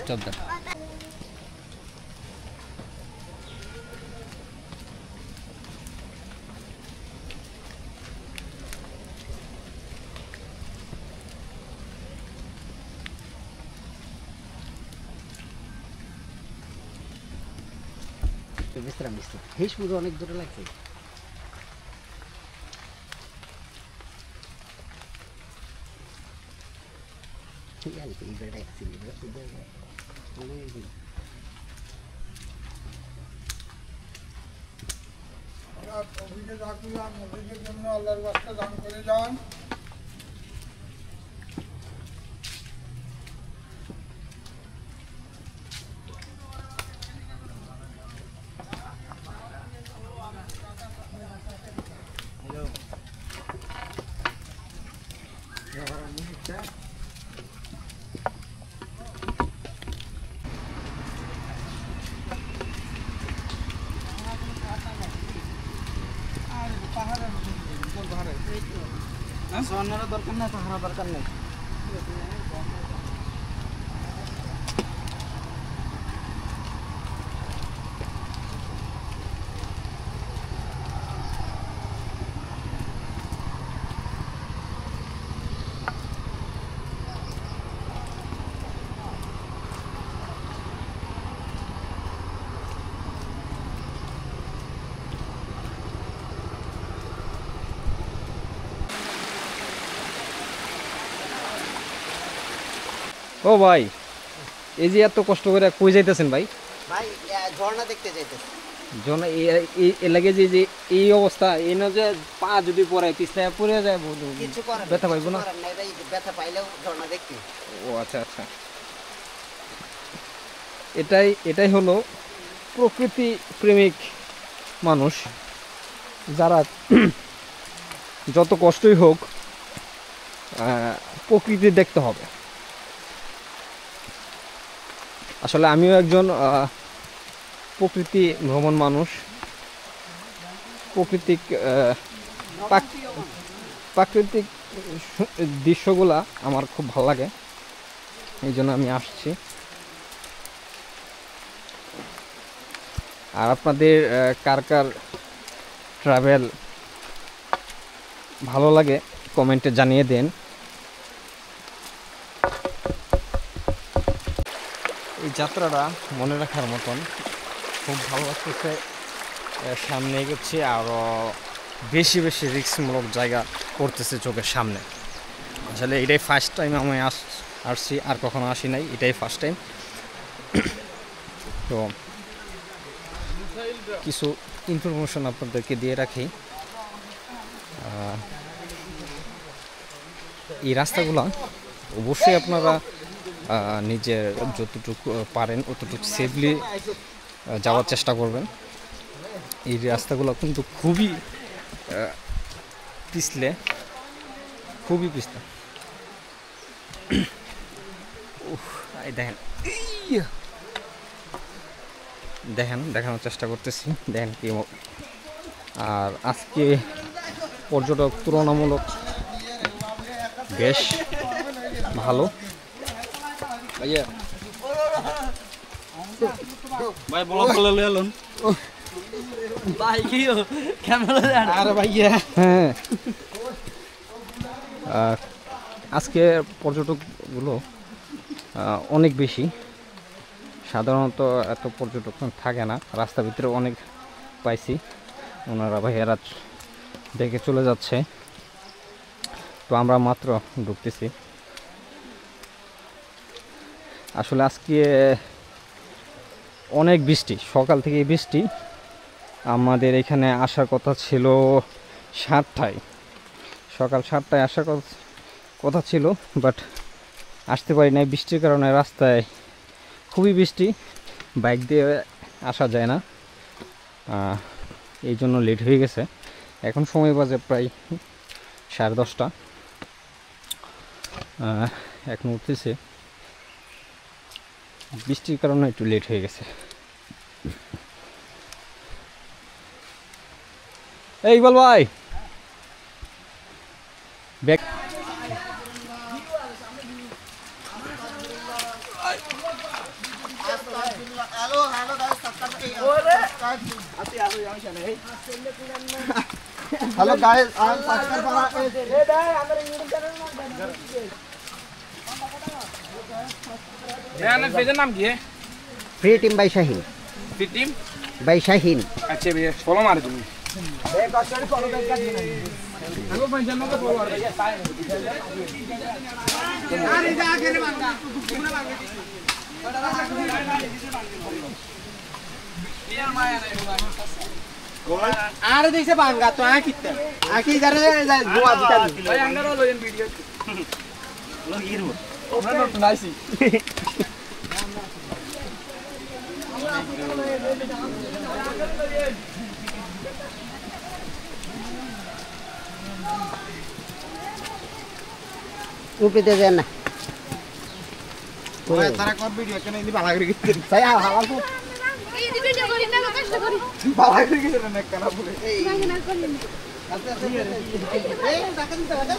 of them. Mr. He's put on it like it. Yeah, it's very excellent. सोनारा दरकार ना सहारा दरकार नहीं ও ভাই এই যে এত কষ্ট করে কই যাইতেছেন ভাই ভাই ঝর্ণা দেখতে যাইতেছি ঝর্ণা এই লাগে যে এই অবস্থা এই না যে পা যদি পড়ে পিছলে পড়ে যায় কিছু করে ব্যথা পাইবো না ভাই ব্যথা পাইলেও ঝর্ণা দেখতে ও আচ্ছা আচ্ছা এটাই হলো প্রকৃতি প্রেমিক মানুষ যারা যত কষ্টই হোক প্রকৃতি দেখতে হবে আসলে আমিও একজন প্রকৃতি ভ্রমণ মানুষ প্রাকৃতিক দৃশ্যগুলা আমার খুব ভালো লাগে এই জন্য আমি আসছি আর আপনাদের কার কার ট্রাভেল ভালো লাগে কমেন্টে জানিয়ে দেন এই যাত্রাটা মনে রাখার মতন খুব ভালো লাগতেছে সামনে এগোচ্ছি আরও বেশি বেশি রিস্কমূলক জায়গা পড়তেছে চোখের সামনে আসলে এটাই ফার্স্ট টাইম আমি আসছি আর কখনো আসি নাই এটাই ফার্স্ট টাইম তো কিছু ইনফরমেশন আপনাদেরকে দিয়ে রাখি এই রাস্তাগুলো অবশ্যই আপনারা নিজের যতটুকু পারেন অতটুকু সেফলি যাওয়ার চেষ্টা করবেন এই রাস্তাগুলো কিন্তু খুবই পিছলে দেখেন দেখানোর চেষ্টা করতেছি দেখেন কি আর আজকে পর্যটক তুলনামূলক বেশ ভালো ভাইয়া ভাই ব্লগ করে লয়ে আলুন ভাই কি ক্যামেরা আরে ভাইয়া হ্যাঁ আজকে পর্যটকগুলো অনেক বেশি সাধারণত এত পর্যটক থাকে না রাস্তার ভিতরে অনেক পাইছি ওনারা ভাইয়ারা দেখে চলে যাচ্ছে তো আমরা মাত্র ঢুকতেছি আসলে আজকে অনেক বৃষ্টি সকাল থেকে বৃষ্টি আমাদের এখানে আসার কথা ছিল 7টায় সকাল 7টায় আসার কথা ছিল বাট আসতে পারি নাই বৃষ্টির কারণে রাস্তায় খুবই বৃষ্টি বাইক দিয়ে আসা যায় না এই জন্য লেট হয়ে গেছে এখন সময় বাজে প্রায় 10:30 এখন উঠতেছে বৃষ্টির কারণে একটু লেট হয়ে গেছে এই ইকবাল ভাই back hello hello guys hello guys page नाम की है फ्री टीम बाय शाहीन फिर टीम बाय शाहीन अच्छे भैया फॉलो मारे तुम আরে দিছে বাঙ্গা তো আকিতে আকি জারে গোয়া দিতা भाई अंदर लो इन वीडियो লগির ओपन नोट नाइसी উপরে দেন না ओए तारा कौन वीडियो के नहीं बाला करके তাই হাওয়া তো এই যে ভিডিও করি না কষ্ট করি बाला करके ना करा बोले না না করি না এই টাকা দিতে হবে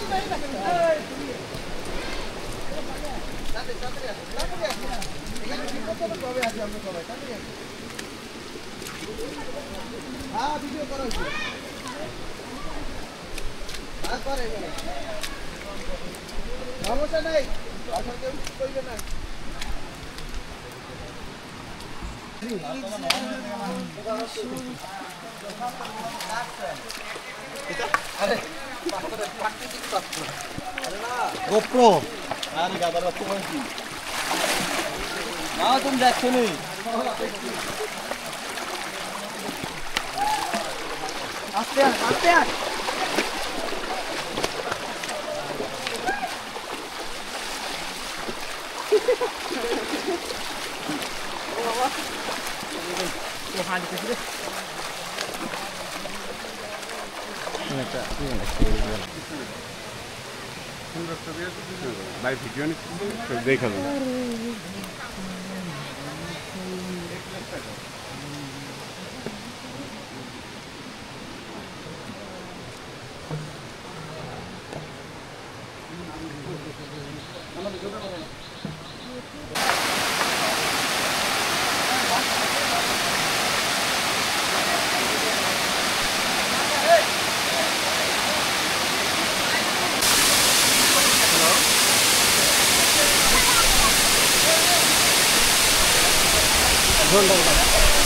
হ্যাঁ ভিডিও করো হ্যাঁ করে সমস্যা নাই আসলে কেউ কইবে না GoPro আরে গাদারা তো বলছি না তুমি যাচ্ছ নি আস্তে আস্তে ভাই ভিডিও দেখাবো ধন্যবাদ